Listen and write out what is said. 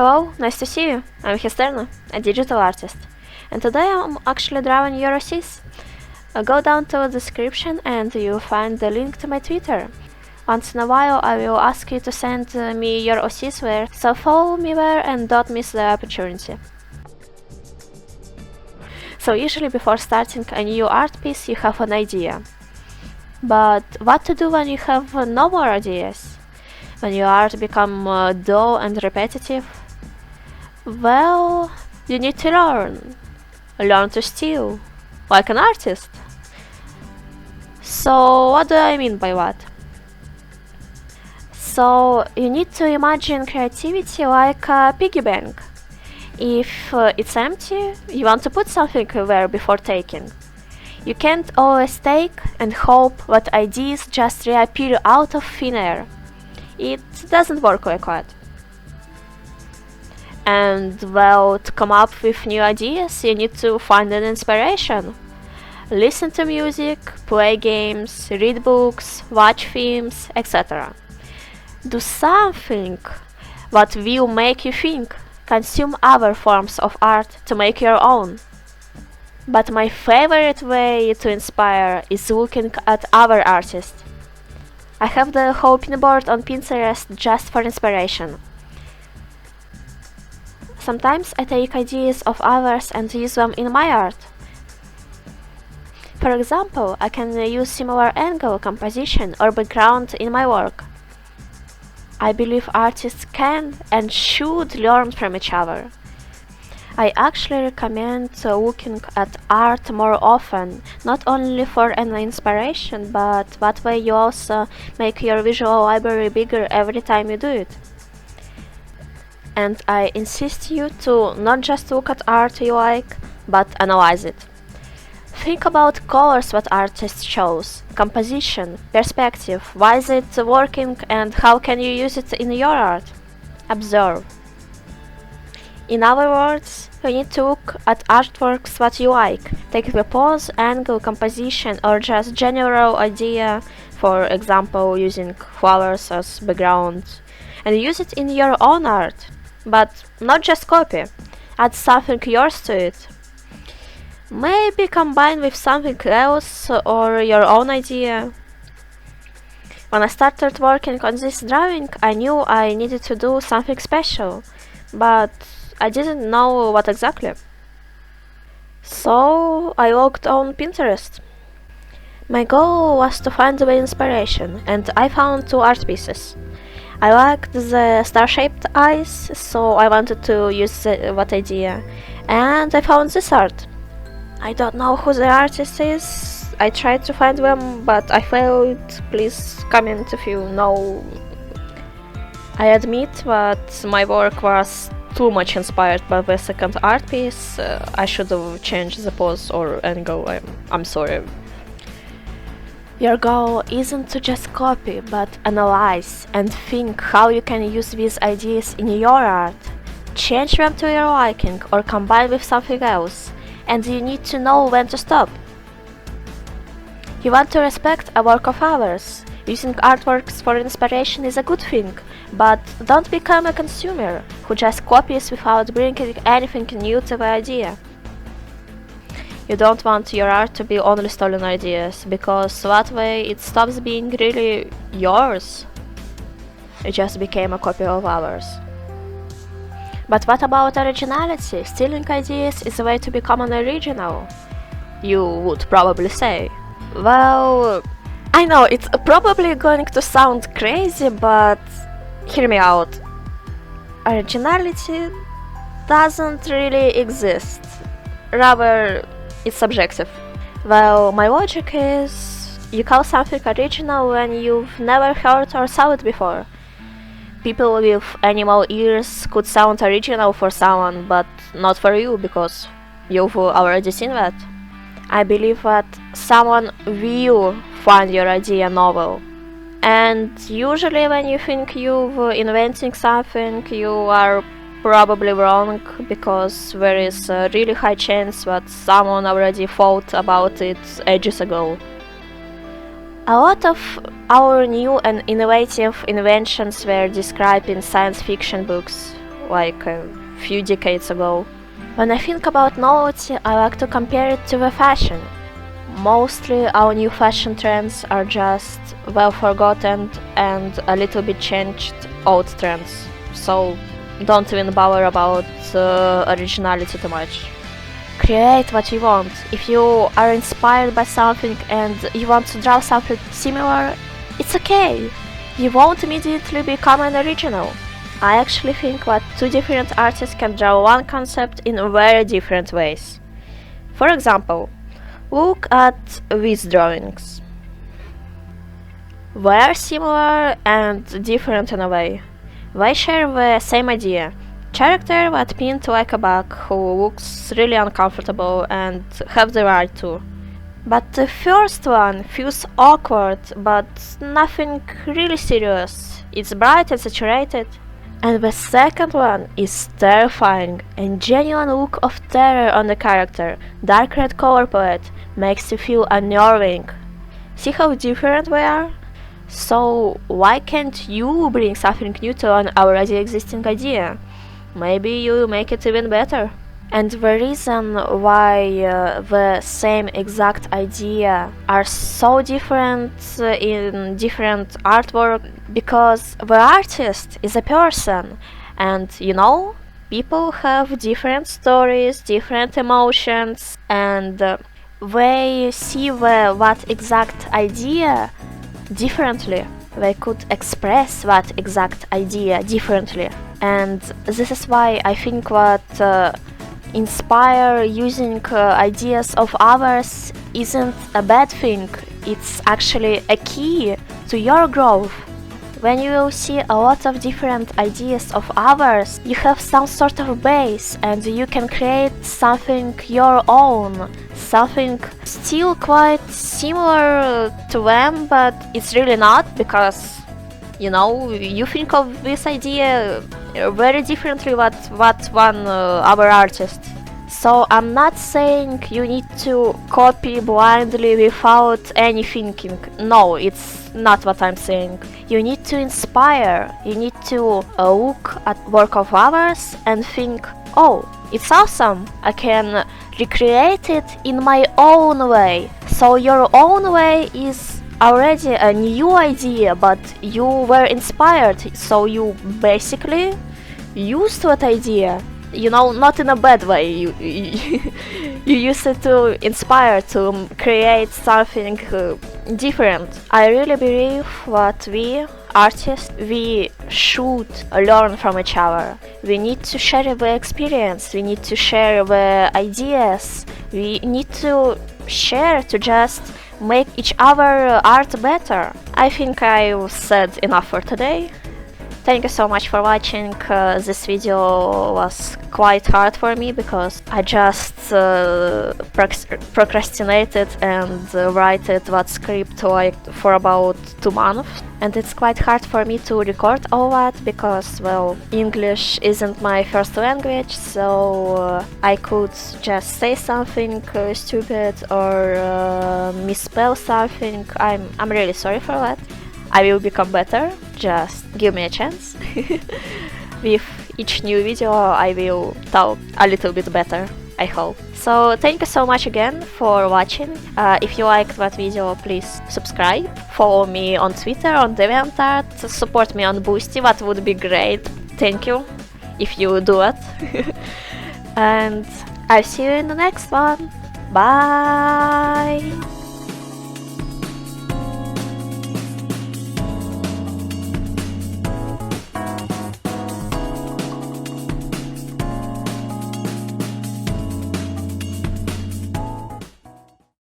Hello, nice to see you. I'm Hesterna, a digital artist. And today I'm actually drawing your OCs. Go down to the description and you'll find the link to my Twitter. Once in a while I will ask you to send me your OCs there, so follow me there and don't miss the opportunity. So usually before starting a new art piece you have an idea. But what to do when you have no more ideas? When your art becomes dull and repetitive? Well, you need to learn. Learn to steal, like an artist. So what do I mean by what? So you need to imagine creativity like a piggy bank. If it's empty, you want to put something there before taking. You can't always take and hope that ideas just reappear out of thin air. It doesn't work like that. And well, to come up with new ideas, you need to find an inspiration. Listen to music, play games, read books, watch films, etc. Do something that will make you think. Consume other forms of art to make your own. But my favorite way to inspire is looking at other artists. I have the whole pinboard on Pinterest just for inspiration. Sometimes I take ideas of others and use them in my art. For example, I can use similar angle, composition or background in my work. I believe artists can and should learn from each other. I actually recommend looking at art more often, not only for an inspiration, but that way you also make your visual library bigger every time you do it. And I insist you to not just look at art you like, but analyze it. Think about colors that artists chose, composition, perspective, why is it working and how can you use it in your art? Observe. In other words, you need to look at artworks that you like, take the pose, angle, composition or just general idea, for example using flowers as background, and use it in your own art. But not just copy, add something yours to it. Maybe combine with something else or your own idea. When I started working on this drawing, I knew I needed to do something special, but I didn't know what exactly. So I looked on Pinterest. My goal was to find the inspiration, and I found two art pieces. I liked the star-shaped eyes, so I wanted to use that idea, and I found this art. I don't know who the artist is. I tried to find them, but I failed. Please comment if you know. I admit that my work was too much inspired by the second art piece. I should have changed the pose or angle. I'm sorry. Your goal isn't to just copy, but analyze and think how you can use these ideas in your art. Change them to your liking or combine with something else, and you need to know when to stop. You want to respect a work of others. Using artworks for inspiration is a good thing, but don't become a consumer who just copies without bringing anything new to the idea. You don't want your art to be only stolen ideas, because that way it stops being really yours. It just became a copy of others. But what about originality? Stealing ideas is a way to become an original, you would probably say. Well, I know it's probably going to sound crazy, but hear me out. Originality doesn't really exist. Rather, it's subjective. Well, my logic is you call something original when you've never heard or saw it before. People with animal ears could sound original for someone, but not for you because you've already seen that. I believe that someone will find your idea novel. And usually when you think you're inventing something, you are probably wrong, because there is a really high chance that someone already thought about it ages ago. A lot of our new and innovative inventions were described in science fiction books, like a few decades ago. When I think about novelty, I like to compare it to the fashion. Mostly our new fashion trends are just well forgotten and a little bit changed old trends. So don't even bother about originality too much. Create what you want. If you are inspired by something and you want to draw something similar, it's okay. You won't immediately become an original. I actually think that two different artists can draw one concept in very different ways. For example, look at these drawings. They are similar and different in a way. They share the same idea. Character that pinned like a bug who looks really uncomfortable and have the right to. But the first one feels awkward, but nothing really serious. It's bright and saturated. And the second one is terrifying, and genuine look of terror on the character. Dark red color palette makes you feel unnerving. See how different they are? So why can't you bring something new to an already existing idea? Maybe you make it even better. And the reason why the same exact idea are so different in different artwork, because the artist is a person, and you know, people have different stories, different emotions, and they see that exact idea differently. They could express that exact idea differently, and this is why I think that inspire using ideas of others isn't a bad thing. It's actually a key to your growth. When you will see a lot of different ideas of others, you have some sort of base and you can create something your own, something still quite similar to them, but it's really not, because you know, you think of this idea very differently what one other artist. So I'm not saying you need to copy blindly without any thinking. No, it's not what I'm saying. You need to inspire. You need to look at work of others and think, oh, it's awesome. I can recreate it in my own way. So your own way is already a new idea, but you were inspired, so you basically used that idea. You know, not in a bad way. You use it to inspire, to create something different. I really believe that we artists, we should learn from each other. We need to share the experience, we need to share the ideas, we need to share to just make each other art better. I think I've said enough for today. Thank you so much for watching. This video was quite hard for me because I just procrastinated and wrote that script like for about 2 months, and it's quite hard for me to record all that because, well, English isn't my first language, so I could just say something stupid or misspell something. I'm really sorry for that. I will become better, just give me a chance. With each new video I will talk a little bit better, I hope. So thank you so much again for watching. If you liked that video, please subscribe, follow me on Twitter, on DeviantArt, support me on Boosty, that would be great. Thank you if you do it. And I'll see you in the next one. Bye!